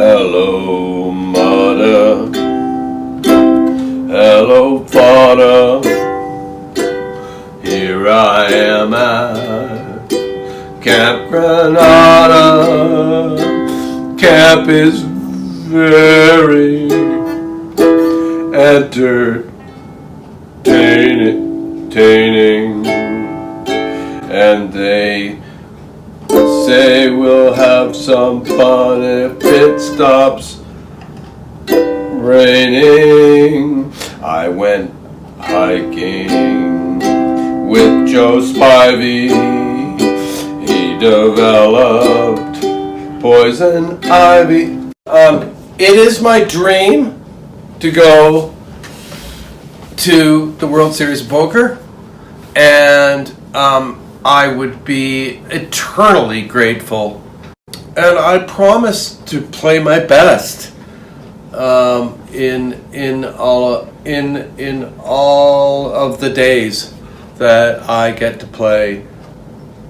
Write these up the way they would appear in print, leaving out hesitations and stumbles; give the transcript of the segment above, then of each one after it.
Hello, mother. Hello, father. Here I am at Camp Granada. Camp is very entertaining, and they say we'll have some fun if it stops raining. I went hiking with Joe Spivey. He developed poison ivy. It is my dream to go to the World Series of Poker, and I would be eternally grateful, and I promise to play my best in all of the days that I get to play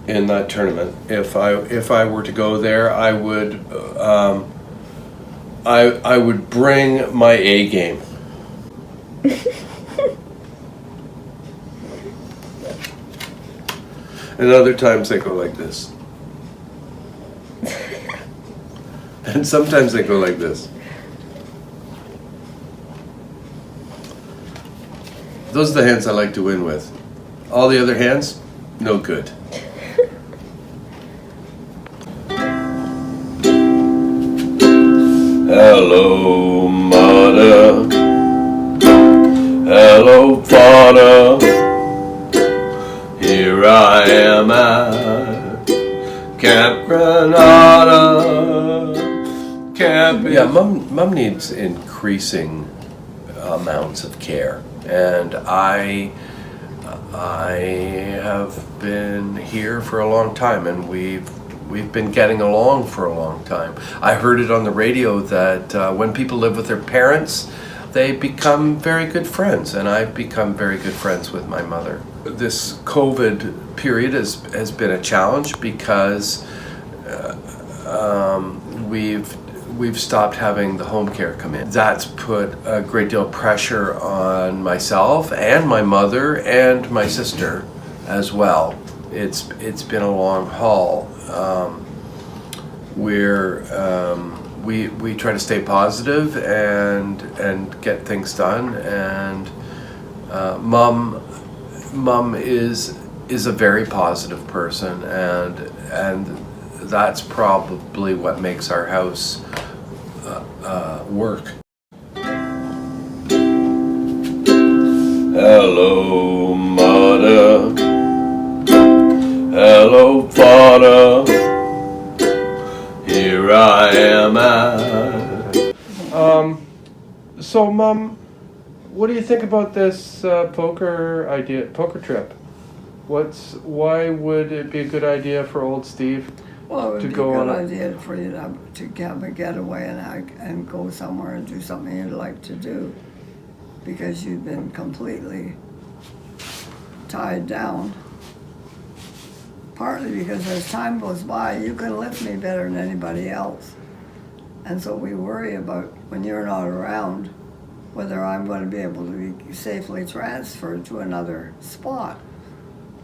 in that tournament. If I were to go there, I would bring my A game. And other times they go like this. And sometimes they go like this. Those are the hands I like to win with. All the other hands, no good. Hello, mother. Hello, father. Here I am at Camp Granada. Yeah, Mom needs increasing amounts of care, and I have been here for a long time, and we've been getting along for a long time. I heard it on the radio that when people live with their parents, they become very good friends, and I've become very good friends with my mother. This COVID period has been a challenge because we've stopped having the home care come in. That's put a great deal of pressure on myself and my mother and my sister as well. It's been a long haul. We try to stay positive and get things done, and Mom is a very positive person, and that's probably what makes our house work. Hello, mother. Hello, father. Here I am at. So, Mom, what do you think about this poker trip? Why would it be a good idea for old Steve? Well, it would be a good idea for you to have a getaway and go somewhere and do something you'd like to do, because you've been completely tied down. Partly because as time goes by, you can lift me better than anybody else. And so we worry about, when you're not around, whether I'm going to be able to be safely transferred to another spot,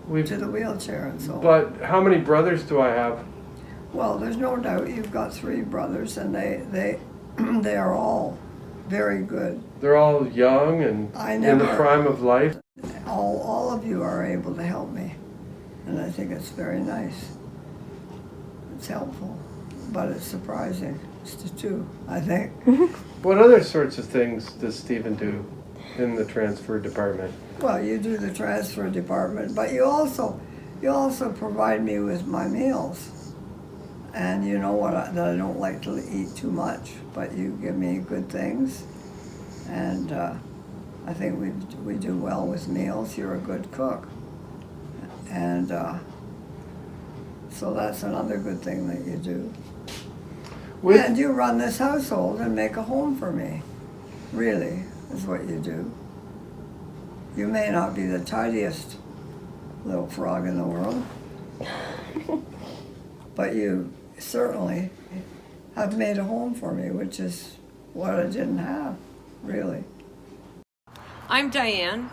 to the wheelchair and so on. But how many brothers do I have? Well, there's no doubt you've got 3 brothers, and they are all very good. They're all young and in the prime of life. All of you are able to help me, and I think it's very nice. It's helpful, but it's surprising too, I think. What other sorts of things does Stephen do in the transfer department? Well, you do the transfer department, but you also provide me with my meals. And you know that I don't like to eat too much, but you give me good things, and I think we do well with meals. You're a good cook, and so that's another good thing that you do. And you run this household and make a home for me. Really, is what you do. You may not be the tidiest little frog in the world, but you certainly have made a home for me, which is what I didn't have, really. I'm Diane.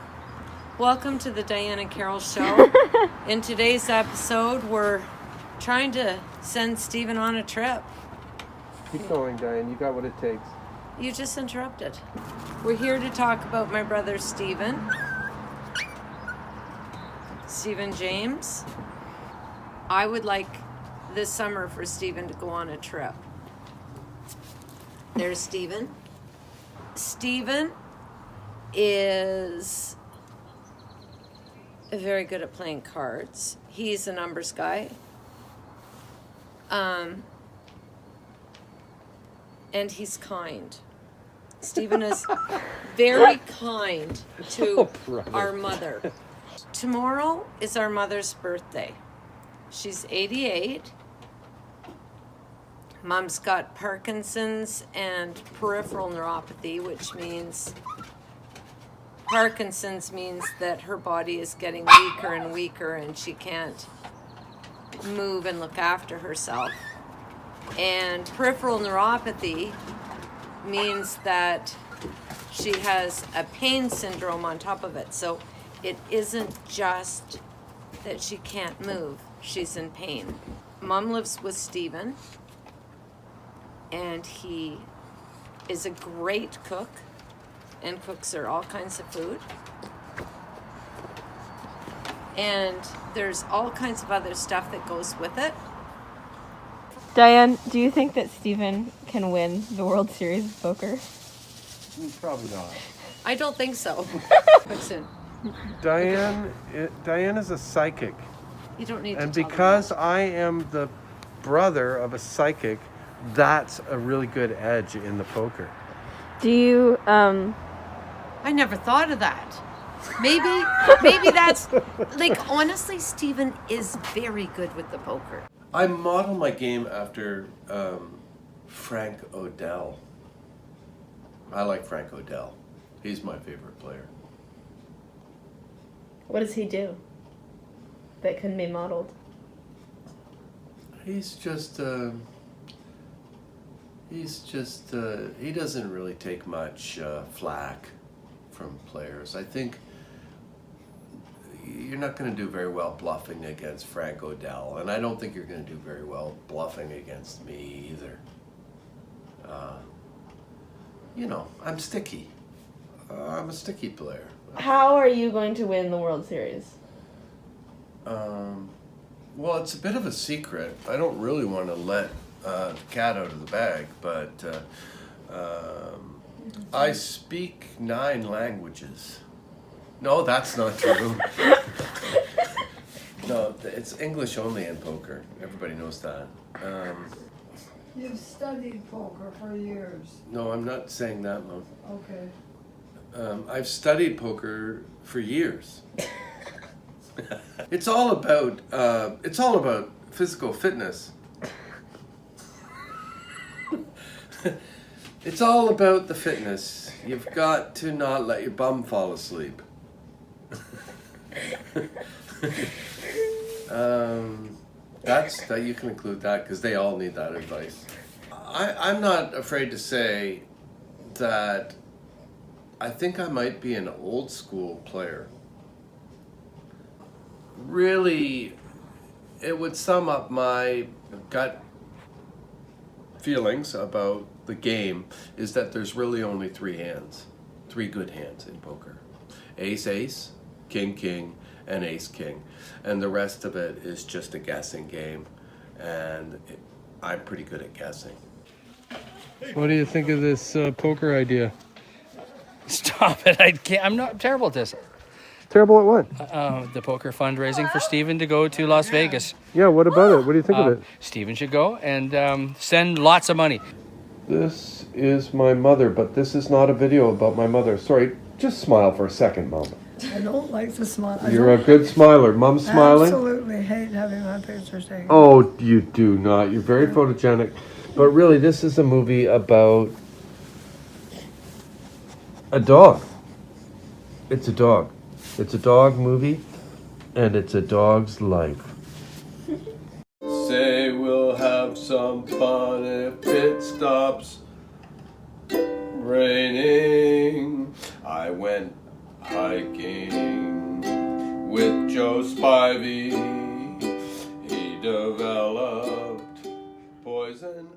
Welcome to the Diane and Carol Show. In today's episode, we're trying to send Stephen on a trip. Keep going, Diane. You got what it takes. You just interrupted. We're here to talk about my brother Stephen James. I would like this summer for Stephen to go on a trip. There's Stephen. Stephen is very good at playing cards. He's a numbers guy. And he's kind. Stephen is very kind to our mother. Tomorrow is our mother's birthday. She's 88. Mom's got Parkinson's and peripheral neuropathy, which means Parkinson's means that her body is getting weaker and weaker and she can't move and look after herself. And peripheral neuropathy means that she has a pain syndrome on top of it. So it isn't just that she can't move, she's in pain. Mom lives with Stephen, and he is a great cook and cooks her all kinds of food. And there's all kinds of other stuff that goes with it. Diane, do you think that Stephen can win the World Series of Poker? Probably not. I don't think so. But soon. Diane is a psychic. You don't need to And tell them because that. I am the brother of a psychic, that's a really good edge in the poker. Do you, I never thought of that. Maybe that's, like, honestly, Stephen is very good with the poker. I model my game after Frank Odell. I like Frank Odell. He's my favorite player. what does he do that can be modeled? He doesn't really take much flack from players. I think you're not going to do very well bluffing against Frank Odell, and I don't think you're going to do very well bluffing against me either. I'm sticky. I'm a sticky player. How are you going to win the World Series? Well, it's a bit of a secret. I don't really want to let the cat out of the bag, but I speak 9 languages. No, that's not true. No, it's English only in poker. Everybody knows that. You've studied poker for years. No, I'm not saying that, Mom. Okay. I've studied poker for years. It's all about physical fitness. It's all about the fitness. You've got to not let your bum fall asleep. That you can include that because they all need that advice. I'm not afraid to say that I think I might be an old school player. Really, it would sum up my gut feelings about the game is that there's really only 3 good hands in poker. Ace, ace, king, king, and ace, king. And the rest of it is just a guessing game. And I'm pretty good at guessing. What do you think of this poker idea? Stop it. I can't. I'm not terrible at this. Terrible at what? The poker fundraising for Stephen to go to Las Vegas. Yeah, what about it? What do you think of it? Stephen should go and send lots of money. This is my mother, but this is not a video about my mother. Sorry, just smile for a second, Mom. I don't like to smile. You're a good smiler. Mom's smiling? Absolutely hate having my picture taken. Oh, you do not. You're very photogenic. But really, this is a movie about a dog. It's a dog. It's a dog movie, and it's a dog's life. Say we'll have have some fun if it stops raining. I went hiking with Joe Spivey. He developed poison